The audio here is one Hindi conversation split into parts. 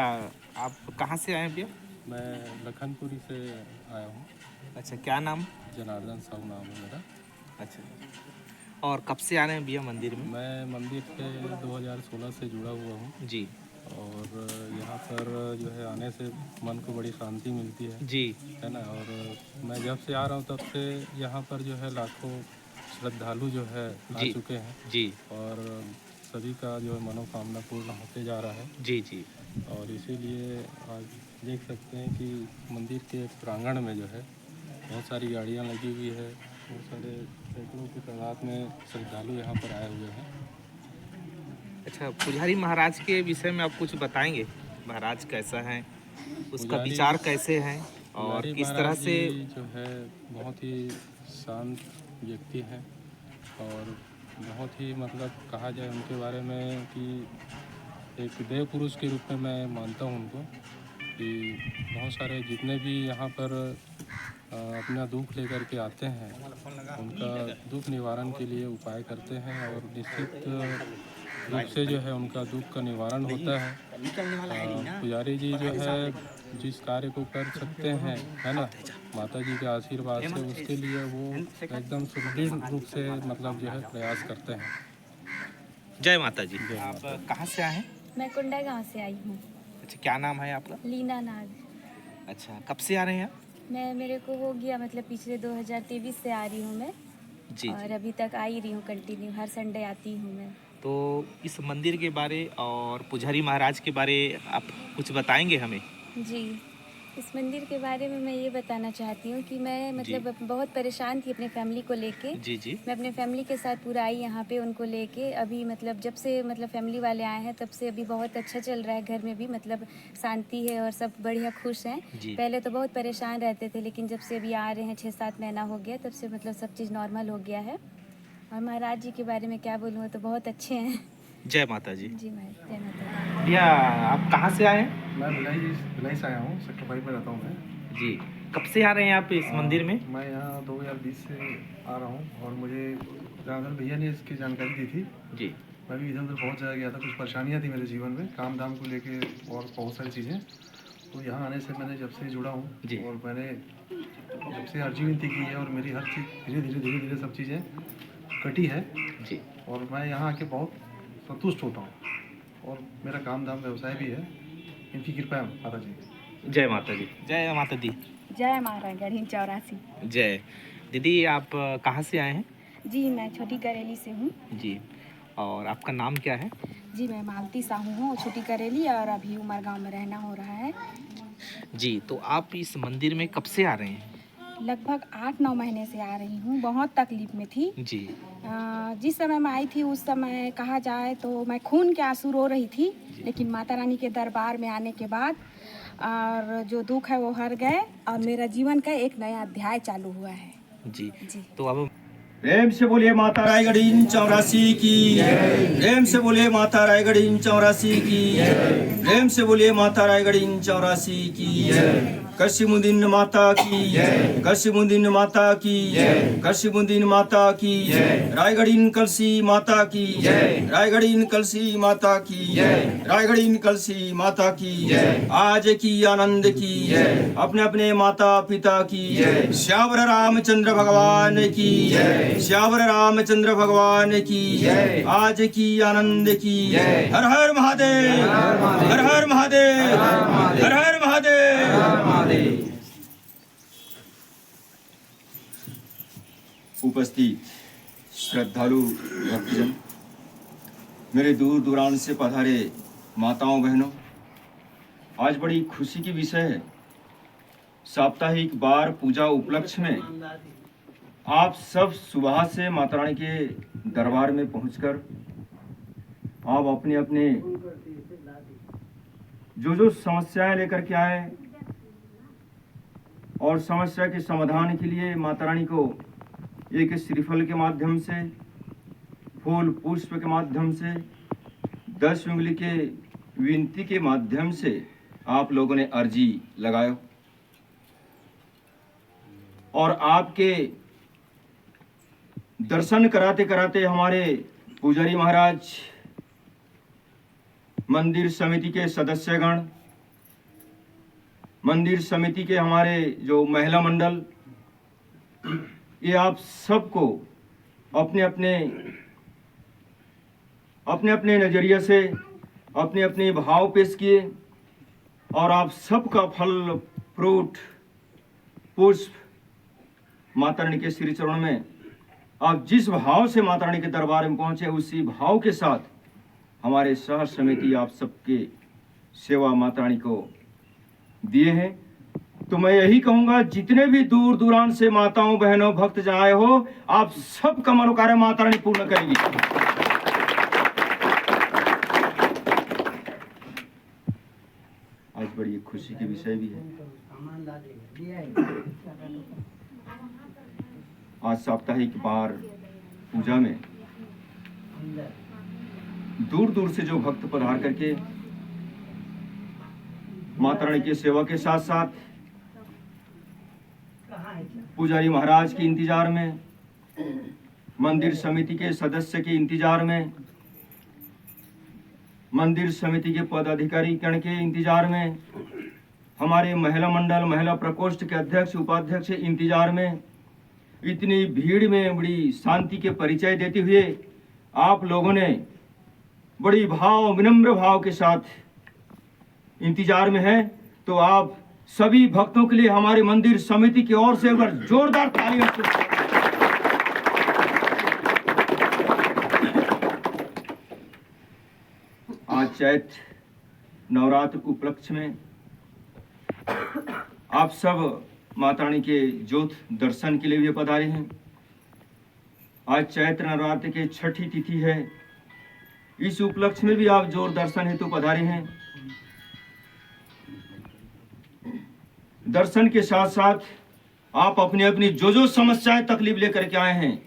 आप कहाँ से आए हैं भैया? मैं लखनपुरी से आया हूँ। अच्छा, क्या नाम? जनार्दन साहू नाम है मेरा। अच्छा, और कब से आ रहे हैं भैया मंदिर में? मैं मंदिर से 2016 से जुड़ा हुआ हूँ जी और यहाँ पर जो है आने से मन को बड़ी शांति मिलती जी है ना। और मैं जब से आ रहा हूँ तब से यहाँ पर जो है लाखों श्रद्धालु जो है आ जी चुके हैं जी और सभी का जो है मनोकामना पूर्ण होते जा रहा है। जी जी और इसीलिए आज देख सकते हैं कि मंदिर के प्रांगण में जो है बहुत सारी गाड़ियाँ लगी हुई है, बहुत सारे सैकड़ों की तादाद में श्रद्धालु यहाँ पर आए हुए हैं। अच्छा, पुजारी महाराज के विषय में आप कुछ बताएंगे? महाराज कैसा है, उसका पुजारी विचार कैसे हैं और पुजारी किस तरह महाराज से? जी जो है बहुत ही शांत व्यक्ति हैं और बहुत ही मतलब कहा जाए उनके बारे में कि एक देव पुरुष के रूप में मैं मानता हूँ उनको। कि बहुत सारे जितने भी यहाँ पर अपना दुख लेकर के आते हैं उनका दुख निवारण के लिए उपाय करते हैं और निश्चित रूप से जो है उनका दुख का निवारण होता है। पुजारी जी जो है जिस कार्य को कर सकते हैं, है ना, माता जी के आशीर्वाद से उसके लिए वो एकदम सुदृढ़ रूप से मतलब जो है प्रयास करते हैं। जय माता जी। जय आप माता। कहाँ से आए हैं? मैं कुंडा गांव से आई हूँ। अच्छा, क्या नाम है आपका? लीना नाग। अच्छा, कब से आ रहे हैं आप? मेरे को हो गया मतलब पिछले 2023 से आ रही हूँ मैं। जी और जी। अभी तक आ ही रही हूँ, कंटिन्यू हर संडे आती हूँ मैं। तो इस मंदिर के बारे और पुजारी महाराज के बारे आप कुछ बताएंगे हमें? जी, इस मंदिर के बारे में मैं ये बताना चाहती हूँ कि मैं मतलब बहुत परेशान थी अपने फैमिली को लेके। जी जी मैं अपने फैमिली के साथ पूरा आई यहाँ पे उनको लेके। अभी मतलब जब से मतलब फैमिली वाले आए हैं तब से अभी बहुत अच्छा चल रहा है, घर में भी मतलब शांति है और सब बढ़िया खुश हैं। जी। पहले तो बहुत परेशान रहते थे लेकिन जब से अभी आ रहे हैं 6-7 महीना हो गया तब से मतलब सब चीज़ नॉर्मल हो गया है। और महाराज जी के बारे में क्या बोलूँ, तो बहुत अच्छे हैं। जय माता जी। जी महाराज, जय माता भैया, आप कहाँ से आए हैं? मैं भिलाई से आया हूँ, सेक्टर 5 में रहता हूँ मैं। जी, कब से आ रहे हैं आप इस मंदिर में? मैं यहाँ 2020 से आ रहा हूँ और मुझे जहाँ भैया ने इसकी जानकारी दी थी। जी मैं भी इधर उधर बहुत जगह गया था, कुछ परेशानियाँ थी मेरे जीवन में काम धाम को लेके और बहुत सारी चीज़ें। तो यहाँ आने से मैंने जब से जुड़ा हूँ जी। और मैंने जब से अर्जी विनती की है और मेरी हर चीज़ धीरे धीरे सब चीज़ें कटी है जी और मैं यहाँ आके बहुत संतुष्ट होता हूँ और मेरा काम धाम व्यवसाय भी है। इनकी कृपा है माता जी। जय माता जी। जय माता दी। जय महाराज गढ़ी 84। जय दीदी, आप कहाँ से आए हैं? जी, मैं छोटी करेली से हूँ। जी, और आपका नाम क्या है? जी, मैं मालती साहू हूँ, छोटी करेली, और अभी उमरगांव में रहना हो रहा है। जी, तो आप इस मंदिर में कब से आ रहे हैं? लगभग 8-9 महीने से आ रही हूँ, बहुत तकलीफ में थी। जी जिस समय मैं आई थी उस समय कहा जाए तो मैं खून के आंसू रो रही थी, लेकिन माता रानी के दरबार में आने के बाद और जो दुख है वो हर गए और मेरा जीवन का एक नया अध्याय चालू हुआ है। जी जी। तो अब प्रेम से बोलिए माता रायगढ़ी 84 की। प्रेम से बोलिए माता रायगढ़ी 84 की। प्रेम से बोलिए माता रायगढ़ी 84 की। कशिमुद्दीन माता की, कशिमुद्दीन माता की, कशिमुद्दीन माता की, रायगढ़ीन कलसी माता की, रायगढ़ीन कलसी माता की, रायगढ़ीन कलसी माता की। आज की आनंद की, अपने अपने माता पिता की, श्यावर रामचंद्र भगवान की, श्यावर रामचंद्र भगवान की, आज की आनंद की। हर हर महादेव, हर हर महादेव, हर हर महादेव। उपस्थित श्रद्धालु भक्तजन, मेरे दूर दूरान से पधारे माताओं बहनों, आज बड़ी खुशी की विषय है। साप्ताहिक बार पूजा उपलक्ष्य में आप सब सुबह से माता रानी के दरबार में पहुंचकर आप अपने अपने जो समस्याएं लेकर के आए और समस्या के समाधान के लिए माता रानी को एक श्रीफल के माध्यम से, फूल पुष्प के माध्यम से, 10 उंगली के विनती के माध्यम से आप लोगों ने अर्जी लगाया और आपके दर्शन कराते कराते हमारे पुजारी महाराज, मंदिर समिति के सदस्यगण, मंदिर समिति के हमारे जो महिला मंडल, ये आप सबको अपने अपने नज़रिए से अपने अपने भाव पेश किए और आप सबका फल फ्रूट पुष्प माता रानी के श्री चरण में आप जिस भाव से माता रानी के दरबार में पहुंचे उसी भाव के साथ हमारे शहर समिति आप सबके सेवा माता रानी को दिए हैं। तो मैं यही कहूंगा, जितने भी दूर दूरान से माताओं बहनों भक्त जाए हो, आप सबका मनोकार्य माता रानी पूर्ण करेगी। आज बड़ी खुशी की विषय भी है। आज साप्ताहिक बार पूजा में दूर दूर से जो भक्त पधार करके माता रानी की सेवा के साथ साथ पुजारी महाराज के इंतजार में, मंदिर समिति के सदस्य के इंतजार में, मंदिर समिति के पदाधिकारी गण के इंतजार में, हमारे महिला मंडल महिला प्रकोष्ठ के अध्यक्ष उपाध्यक्ष के इंतजार में, इतनी भीड़ में बड़ी शांति के परिचय देते हुए आप लोगों ने बड़ी भाव विनम्र भाव के साथ इंतजार में है। तो आप सभी भक्तों के लिए हमारे मंदिर समिति की ओर से एक बार जोरदार तालियां। आज चैत्र नवरात्र उपलक्ष्य में आप सब माता रानी के ज्योत दर्शन के लिए भी पधारे हैं। आज चैत्र नवरात्र के छठी तिथि है, इस उपलक्ष्य में भी आप जोर दर्शन हेतु पधारे हैं। दर्शन के साथ साथ आप अपनी अपनी जो समस्याएं तकलीफ लेकर के आए हैं,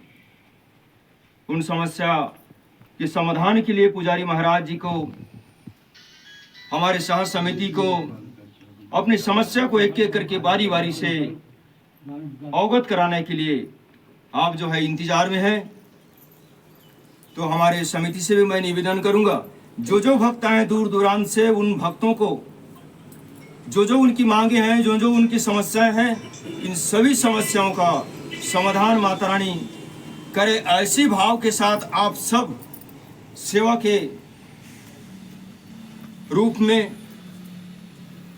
उन समस्या के समाधान के लिए पुजारी महाराज जी को, हमारे शहर समिति को अपनी समस्या को एक एक करके बारी बारी से अवगत कराने के लिए आप जो है इंतजार में हैं। तो हमारे समिति से भी मैं निवेदन करूंगा, जो भक्त आए दूर दूरान से, उन भक्तों को जो उनकी मांगे हैं, जो उनकी समस्याएं हैं, इन सभी समस्याओं का समाधान माता रानी करे। ऐसी भाव के साथ आप सब सेवा के रूप में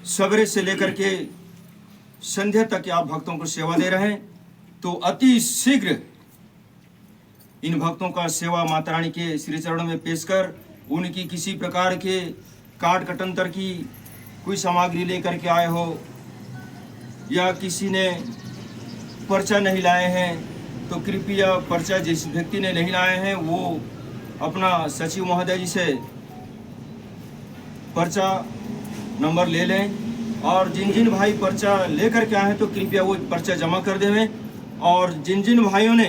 सवेरे से लेकर के संध्या तक आप भक्तों को सेवा दे रहे हैं। तो अति शीघ्र इन भक्तों का सेवा माता रानी के श्री चरणों में पेश कर, उनकी किसी प्रकार के काट कटंतर की कोई सामग्री लेकर के आए हो या किसी ने पर्चा नहीं लाए हैं, तो कृपया पर्चा जिस व्यक्ति ने नहीं लाए हैं वो अपना सचिव महोदय जी से पर्चा नंबर ले लें, और जिन भाई पर्चा लेकर के आए हैं तो कृपया वो पर्चा जमा कर देवें। और जिन भाइयों ने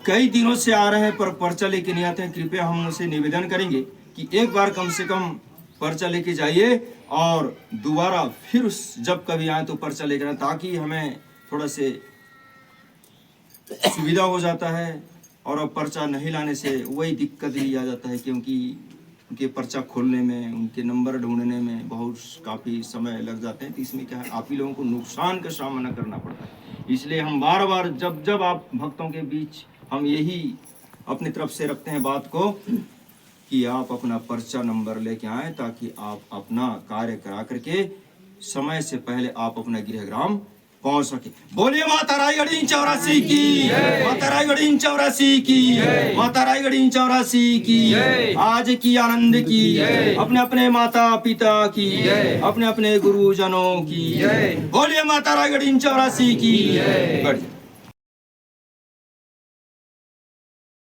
कई दिनों से आ रहे हैं पर पर्चा लेके नहीं आते हैं, कृपया हम उनसे निवेदन करेंगे कि एक बार कम से कम पर्चा लेके जाइए और दोबारा फिर जब कभी आए तो पर्चा लेकर आए, ताकि हमें थोड़ा से सुविधा हो जाता है। और अब पर्चा नहीं लाने से वही दिक्कत ही आ जाता है, क्योंकि उनके पर्चा खोलने में, उनके नंबर ढूंढने में बहुत काफ़ी समय लग जाते हैं। तो इसमें क्या है, आप ही लोगों को नुकसान का सामना करना पड़ता है। इसलिए हम बार बार जब आप भक्तों के बीच हम यही अपनी तरफ से रखते हैं बात को कि आप अपना पर्चा नंबर लेके आएँ, ताकि आप अपना कार्य करा करके समय से पहले आप अपना गृहग्राम पहुंच सके। बोलिए माता रायगढ़ 84 की, माता रायगढ़ 84 की, माता रायगढ़ 84 की, आज की आनंद की, अपने अपने माता पिता की, अपने अपने गुरुजनों की। बोलिए माता रायगढ़ 84 की।